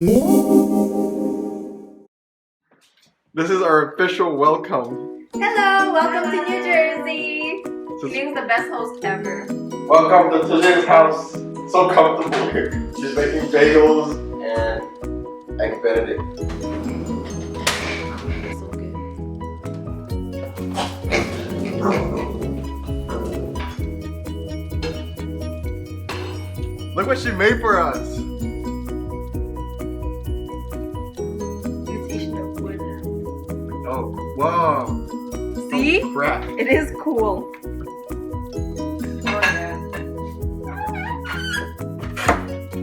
This is our official welcome. Hello, welcome to New Jersey. Being the best host ever. Welcome to Tujin's house. So comfortable here. She's making bagels and egg benedict. So good. Look what she made for us. Imitation of wood. Oh, wow. See? Oh, crap. It is cool. Oh yeah.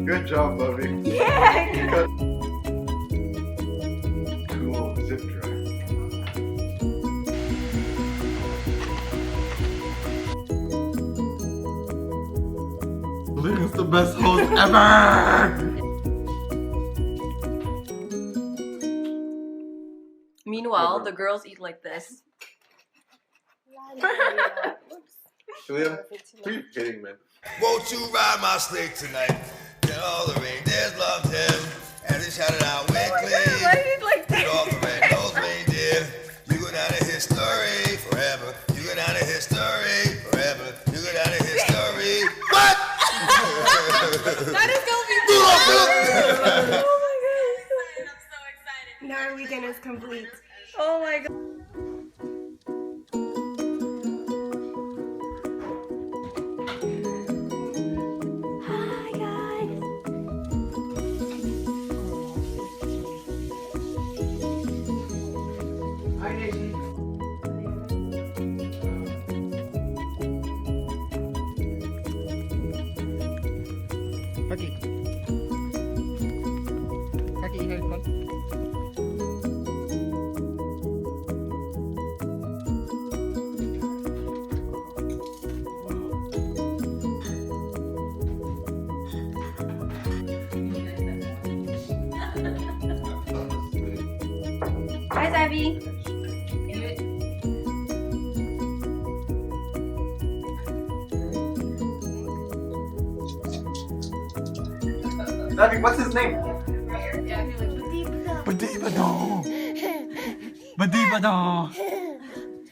Good job, Lovey. Yeah. Cool, zip dry. Luke is the best host ever! Meanwhile, the girls eat like this. Julia, who are you kidding, man? Won't you ride my snake tonight? Get all the reindeers loved him, and they shouted out Why weekly. did it like Get all that? the red-nosed reindeer. You go down in history forever. You go down in history forever. You go down in history. What? That is gonna be Oh Oh my god. I'm so excited. Now our weekend is complete. Oh my god. Hi guys. Hi, Daisy. Okay. Okay, here it goes. Hi, Abby. Lovey, what's his name? Badibado! Badibado!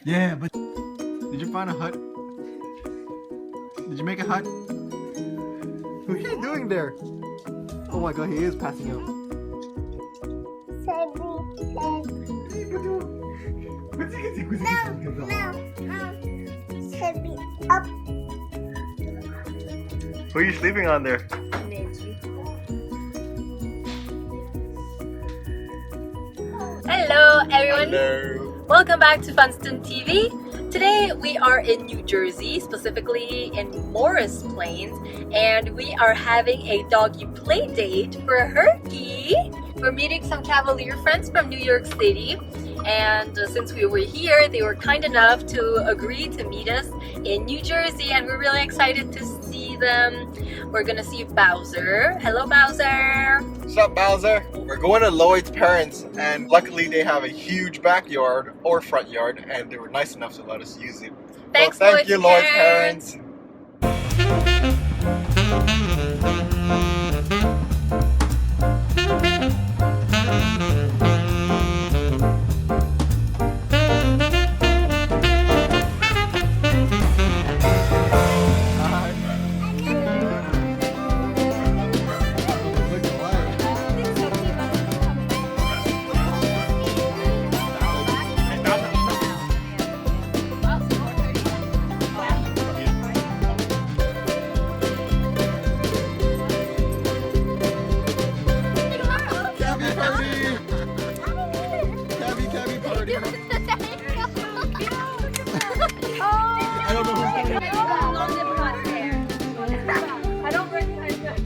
Yeah, but did you find a hut? Did you make a hut? What are you doing there? Oh my god, he is passing out. Who are you sleeping on there? Hello, everyone. Hello. Welcome back to FUNSTON TV. Today we are in New Jersey, specifically in Morris Plains, and we are having a doggy play date for Herky. We're meeting some Cavalier friends from New York City, and since we were here, they were kind enough to agree to meet us in New Jersey, and we're really excited to see them. We're gonna see Bowser. Hello, Bowser. What's up, Bowser? We're going to Lloyd's parents, and luckily they have a huge backyard or front yard, and they were nice enough to let us use it. Thanks, well, Lloyd's thank you, Lloyd's parents. parents.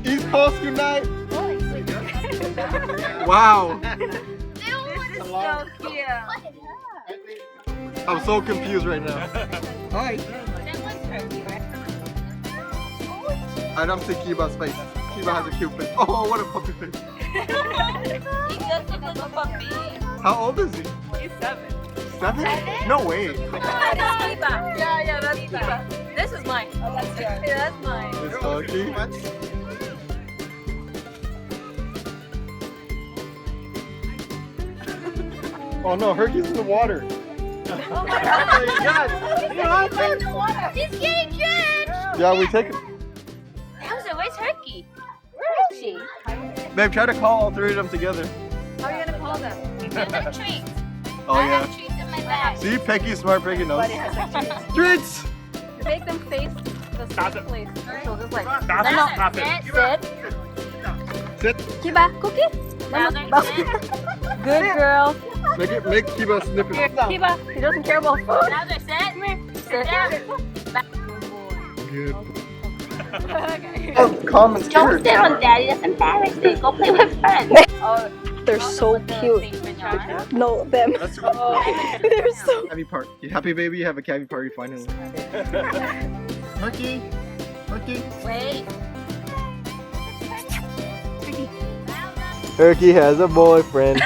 East Coast unite! Wow! So cute. I'm so confused right now. Hi! And I'm seeing Kiba's face. Kiba has a cute face. Oh, what a puppy face. He does look like a puppy. How old is he? He's 7. 7? No way. That's Kiba. Yeah, that's Kiba. This is mine. Oh, that's yours. Yeah, that's mine. It's doggy. Oh no, Herky's in the water. Oh my god! He's in the water! He's getting drenched! Yeah, we take it. Elsa, where's Herky? Where is she? Babe, try to call all three of them together. How are you gonna call them? Give them treats. Oh I yeah. have treats in my bag. See, Peggy's smart. Peggy knows. Treats. Make them face the same place. So just like, Stop it. Sit. sit. Kiba, cookie? Good girl. Make Kiba snip it. Kiba, he doesn't care about food. Now they're sit. Sit down. Good. Okay. Oh, calm and Don't scared. sit on daddy, that's embarrassing. Go play with friends. Oh, They're so cute. No, them. That's They're so. Happy party. You happy, baby? You have a cabby party finally. Herky. Herky. wait. Herky has a boyfriend.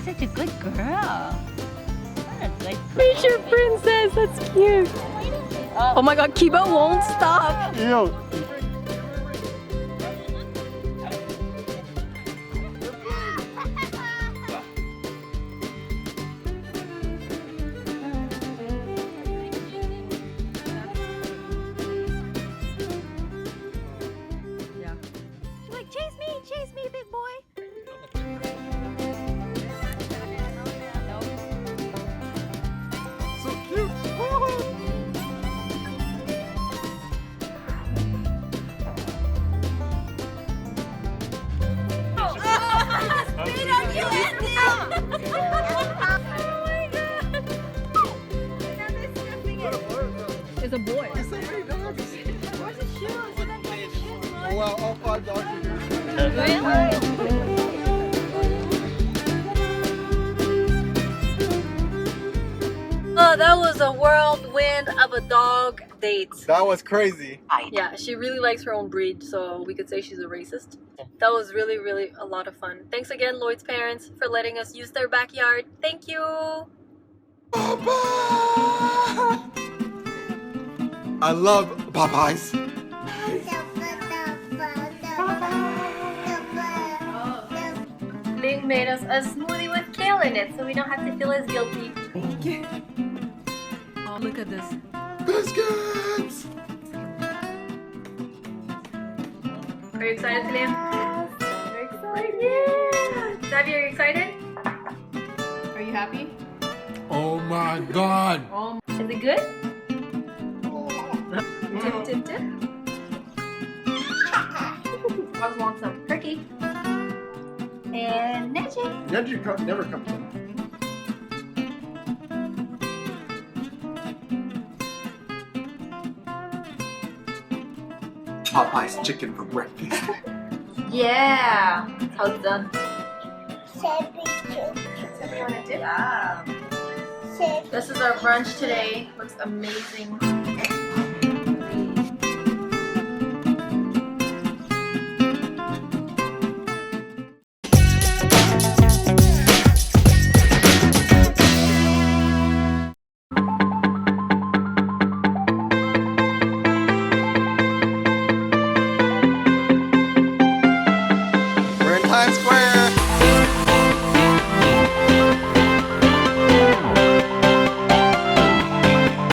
Such a good girl. What a good Future princess. That's cute. Oh my god, Kiba won't stop. Ew. She's like, chase me, big boy. So cute. It's a boy. Oh wow, all 5 dogs are here. Oh, that was a whirlwind of a dog date. That was crazy. Yeah, she really likes her own breed, so we could say she's a racist. That was really, really a lot of fun. Thanks again, Lloyd's parents, for letting us use their backyard. Thank you! I love Popeyes. Ling made us a smoothie with kale in it, so we don't have to feel as guilty. Oh, look at this. Biscuits! Are you excited, Liam? Very excited. Yeah! Davy, are you excited? Are you happy? Oh my god! Is it good? Tip, tip, tip. Dogs want some. Herky. And Neji. Never comes in. Popeye's chicken for breakfast. Yeah! That's how it's done. Yeah. This is our brunch today. Looks amazing.